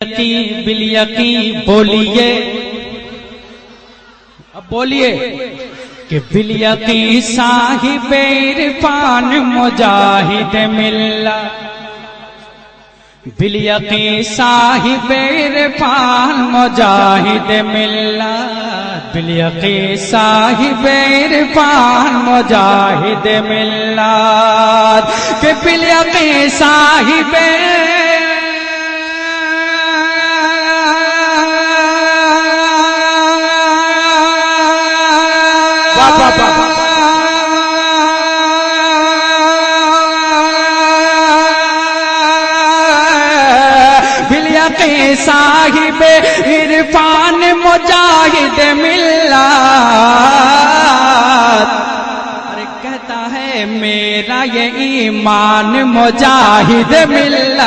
بالیقین بولیے، اب بولیے کہ بالیقین صاحب عرفان مجاہد ملت، بالیقین صاحب عرفان مجاہد ملت، بالیقین صاحب عرفان مجاہد ملت، کہ بالیقین صاحب بالیقین صاحب عرفان مجاہد ملت، ارے کہتا ہے میرا یہ ایمان مجاہد ملت،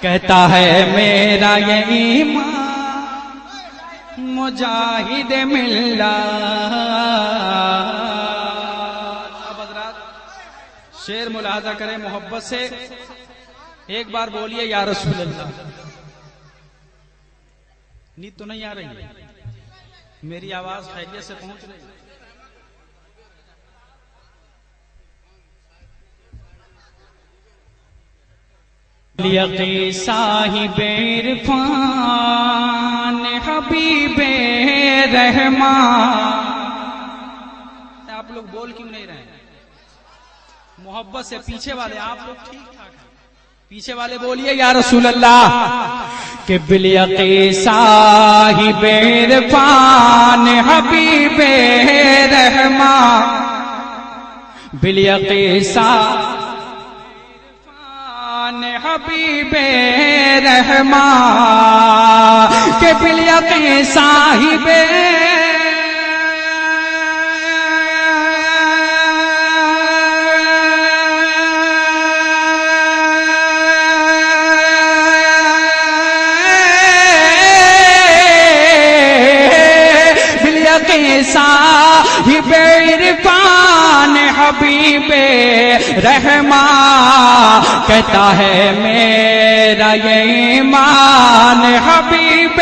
کہتا ہے میرا یہ ایمان مجاہد ملت۔ اب حضرات شعر ملاحظہ کریں محبت سے، ایک بار بولیے یا رسول اللہ۔ نیند تو نہیں آ رہی ہے؟ میری آواز خیریت سے پہنچ رہی ہے؟ بالیقین صاحب عرفان حبیب رحمان، آپ لوگ بول کیوں نہیں رہے ہیں؟ محبت سے پیچھے والے آپ لوگ ٹھیک ٹھاک ہیں، پیچھے والے بولیے یا رسول اللہ۔ کہ بالیقین صاحب عرفان حبیب رحمان، بالیقین صاحب حبیب رحمان، کہ بالیقین صاحب صاحب عرفان حبیب رحمان، کہتا ہے میرا یہ ایمان حبیب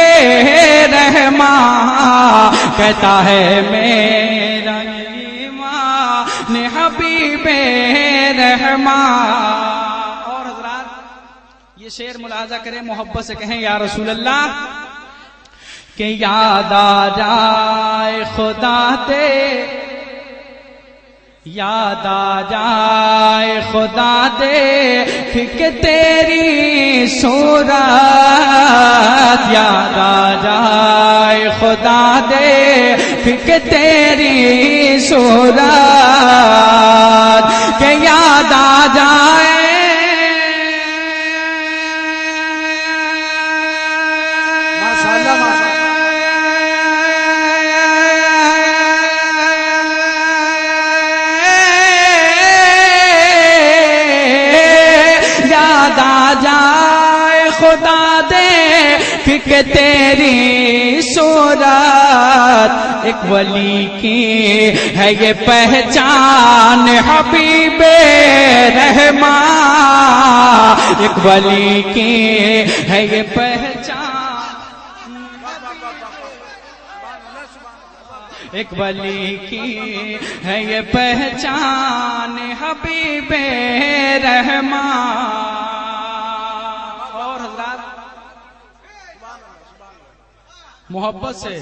رحمان، کہتا ہے میرا یہ ایمان حبیب رحمان۔ اور حضرات یہ شعر ملاحظہ کریں محبت سے، کہیں یا رسول اللہ۔ کہ یاد آ جائے خدا دے، یاد آ جائے خدا دے کہ تیری صورت، یاد آ جائے خدا دے کہ تیری صورت، کہ یاد آ جائے خدا دے کہ تیری صورت، ایک ولی کی ہے یہ پہچان حبیب رحمان، ایک ولی کی ہے یہ پہچان، ایک ولی کی ہے یہ پہچان حبیب رحمان۔ محبت سے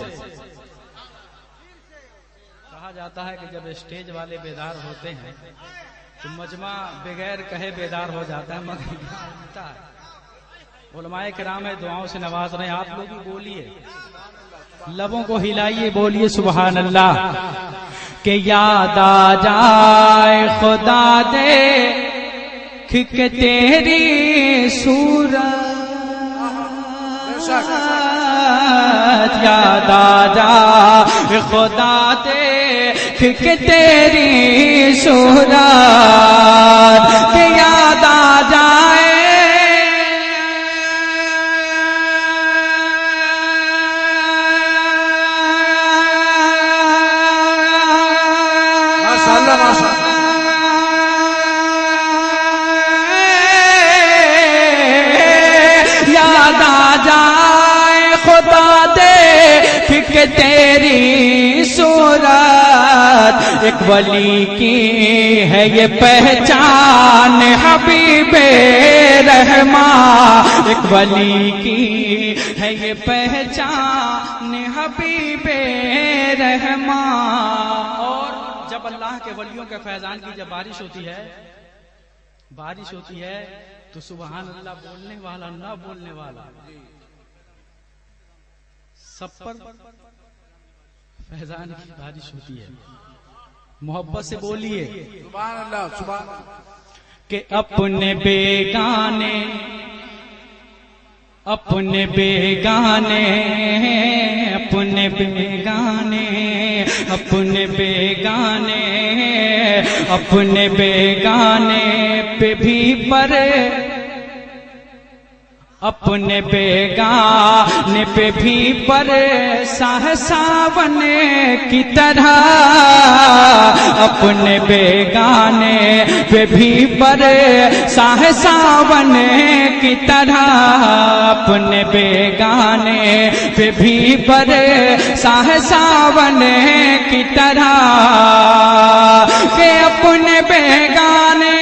کہا جاتا ہے کہ جب اسٹیج والے بیدار ہوتے ہیں تو مجمع بغیر کہے بیدار ہو جاتا ہے، مگر علماء کرام دعاؤں سے نواز رہے ہیں۔ آپ لوگ بھی بولیے، لبوں کو ہلائیے، بولیے سبحان اللہ۔ کہ یاد آ جائے خدا دے کہ تیری صورت، یاد آ جائے خدا دے کہ تیری صورت، کہ یاد آ جائے یاد کہ تیری صورت ایک ولی کی ہے یہ پہچان حبیب رحمان، ایک ولی کی ہے یہ پہچان حبیب رحمان۔ اور جب اللہ کے ولیوں کے فیضان کی جب بارش ہوتی ہے تو سبحان اللہ بولنے والا نہ بولنے والا سب پر فیضان کی بارش ہوتی ہے۔ محبت سے بولیے سبحان اللہ، سبحان اللہ۔ کہ اپنے بیگانے اپنے بیگانے اپنے بیگانے اپنے بیگانے اپنے بیگانے پہ بھی پر اپنے بیگانے پہ بھی پر ساون کی طرح، اپنے بیگانے پہ بھی پر ساون کی طرح، اپنے بیگانے پہ بھی پر ساون کی طرح، کہ اپنے بیگانے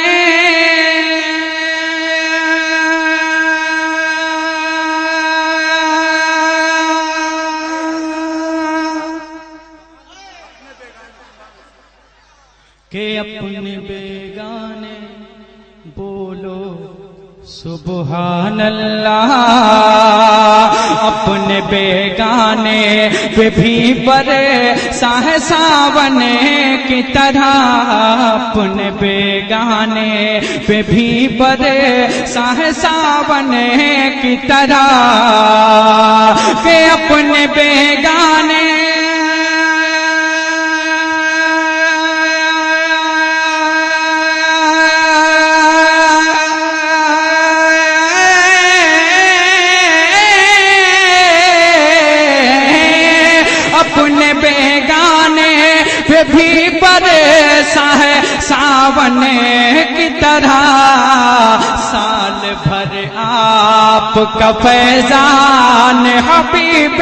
کہ اپنے بیگانے بولو سبحان اللہ، اپنے بیگانے پہ بھی برے ساون کی طرح، اپنے بیگانے پہ بھی برے ساون کی طرح، کہ اپنے بیگانے اپنے بیگانے پہ بھی برسا ہے ساون کی طرح، سال بھر آپ کا فیضان حبیب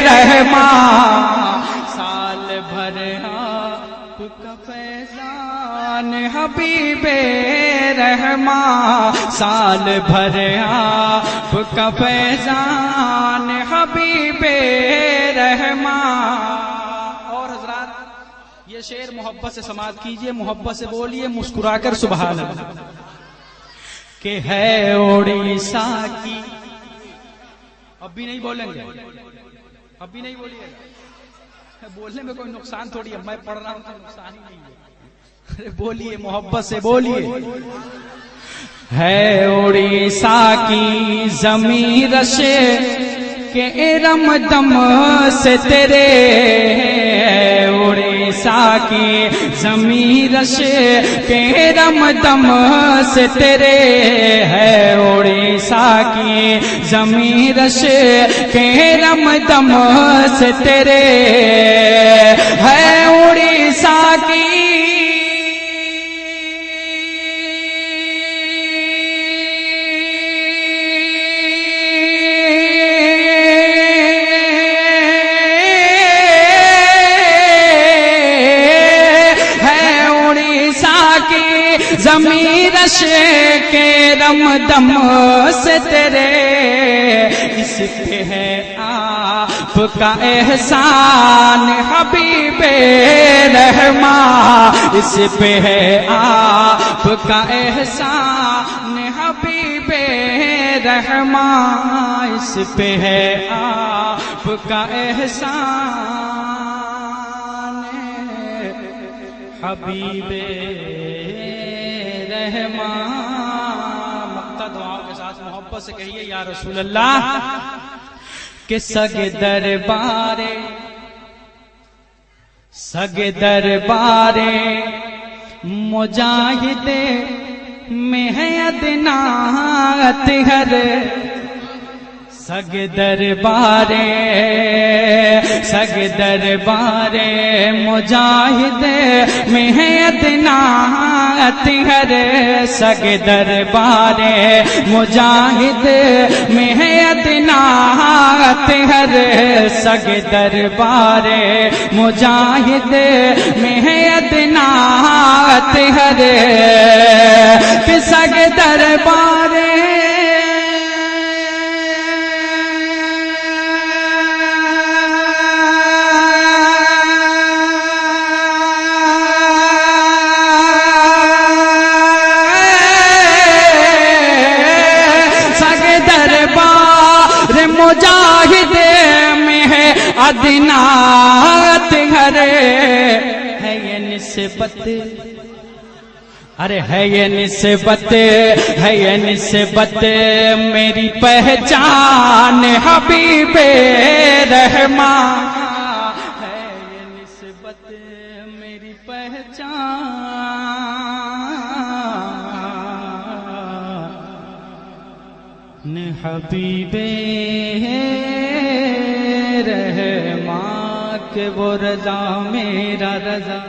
رحمان، سال بھر آپ کا فیضان حبیب رحمان، سال بھر آپ کا فیضان حبیب رحمان۔ اور حضرات یہ شعر محبت سے سماعت کیجئے، محبت سے بولیے، مسکرا کر سبحان اللہ۔ کہ ہے اڑیسہ کی، اب بھی نہیں بولیں گے، اب بھی نہیں بولیے گا، بولنے میں کوئی نقصان تھوڑی ہے، میں پڑھ رہا ہوں تو نقصان ہی نہیں ہے، ارے بولیے محبت سے بولیے۔ ہے اڑیسہ کی زمین رشے کہ ارم دم سے تیرے، اڑیسہ کی زمین رشے کہ ارم دم سے تیرے، ہے اڑیسہ کی زمین رشے کہ ارم دم سے تیرے، ہے اڑیسہ کی زمین رشے کے رم دم سے تیرے، اس پہ ہے آپ کا احسان حبیب رحمان، اس پہ ہے آپ کا احسان حبیب رحمان، اس پہ ہے آپ کا احسان حبیب رحمان۔ مقطع دعاؤں کے ساتھ محبت سے کہیے یا رسول اللہ، کہ سگ دربارے مجاہد میں ہے ادنات ہر، سگ دربارے مجاہد میں ہے ادنات ہر، سگ دربارے مجاہد میں ہے ادنات ہر سگ دربار مجاہد میں ہے ادنا ہر سگ دربار مجاہد میں ہے ادنا ہر ہے یہ نسبت ارے ہے یہ نسبت ہے یہ نسبت میری پہچان حبیب رحمان ہے یہ نسبت میری پہچان حبیب رحمان کہ وہ رضا میرا رضا